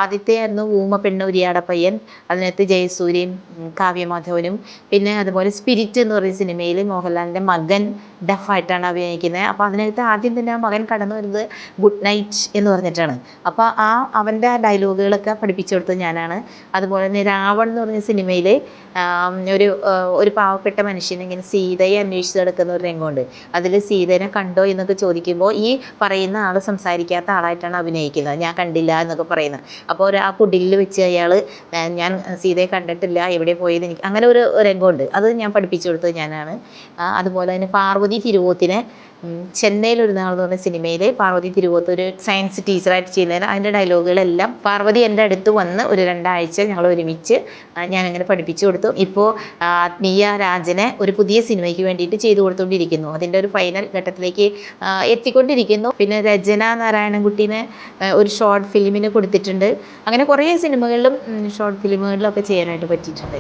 ആദ്യത്തെയായിരുന്നു ഊമ പെണ്ണ് ഉരിയാടപ്പയ്യൻ. അതിനകത്ത് ജയസൂര്യയും കാവ്യമാധവനും. പിന്നെ അതുപോലെ സ്പിരിറ്റ് എന്ന് പറയുന്ന സിനിമയിൽ മോഹൻലാലിൻ്റെ മകൻ ഡഫായിട്ടാണ് അഭിനയിക്കുന്നത്. അപ്പോൾ അതിനകത്ത് ആദ്യം തന്നെ ആ മകൻ കടന്നു വരുന്നത് ഗുഡ് നൈറ്റ് എന്ന് പറഞ്ഞിട്ടാണ്. അപ്പോൾ അവൻ്റെ ആ ഡയലോഗുകളൊക്കെ പഠിപ്പിച്ചു കൊടുത്തത് ഞാനാണ്. അതുപോലെ തന്നെ രാവൺ എന്ന് പറഞ്ഞ സിനിമയിൽ ഒരു പാവപ്പെട്ട മനുഷ്യനെ ഇങ്ങനെ സീതയെ അന്വേഷിച്ച് നടക്കുന്ന ഒരു രംഗമുണ്ട്. അതിൽ സീതേനെ കണ്ടോ എന്നൊക്കെ ചോദിക്കുമ്പോൾ ഈ പറയുന്ന ആൾ സംസാരിക്കാത്ത ആളായിട്ടാണ് അഭിനയിക്കുന്നത്. ഞാൻ കണ്ടില്ല എന്നൊക്കെ പറയുന്നത്. അപ്പോൾ ആ കുടിലിൽ വെച്ച് അയാൾ ഞാൻ സീതയെ കണ്ടിട്ടില്ല, എവിടെ പോയത് എനിക്ക് അങ്ങനെ ഒരു രംഗമുണ്ട്. അത് ഞാൻ പഠിപ്പിച്ചു കൊടുത്തത് ഞാനാണ്. അതുപോലെ തന്നെ പാർവതി തിരുവോത്തിനെ ചെന്നൈയിൽ ഒരു നാൾ എന്ന് പറഞ്ഞ സിനിമയിൽ പാർവതി തിരുവോത്ത് ഒരു സയൻസ് ടീച്ചറായിട്ട് ചെയ്യുന്നതിന് അതിൻ്റെ ഡയലോഗുകളെല്ലാം പാർവതി എൻ്റെ അടുത്ത് വന്ന് ഒരു 2 ആഴ്ച ഞങ്ങൾ ഒരുമിച്ച് ഞാനങ്ങനെ പഠിപ്പിച്ചു കൊടുത്തു. ഇപ്പോൾ ആത്മീയ രാജനെ ഒരു പുതിയ സിനിമയ്ക്ക് വേണ്ടിയിട്ട് ചെയ്തു കൊടുത്തുകൊണ്ടിരിക്കുന്നു. അതിൻ്റെ ഒരു ഫൈനൽ ഘട്ടത്തിലേക്ക് എത്തിക്കൊണ്ടിരിക്കുന്നു. പിന്നെ രചന നാരായണൻകുട്ടീനെ ഒരു ഷോർട്ട് ഫിലിമിന് കൊടുത്തിട്ടുണ്ട്. അങ്ങനെ കുറേ സിനിമകളിലും ഷോർട്ട് ഫിലിമുകളിലും ഒക്കെ ചെയ്യാനായിട്ട് പറ്റിയിട്ടുണ്ട്.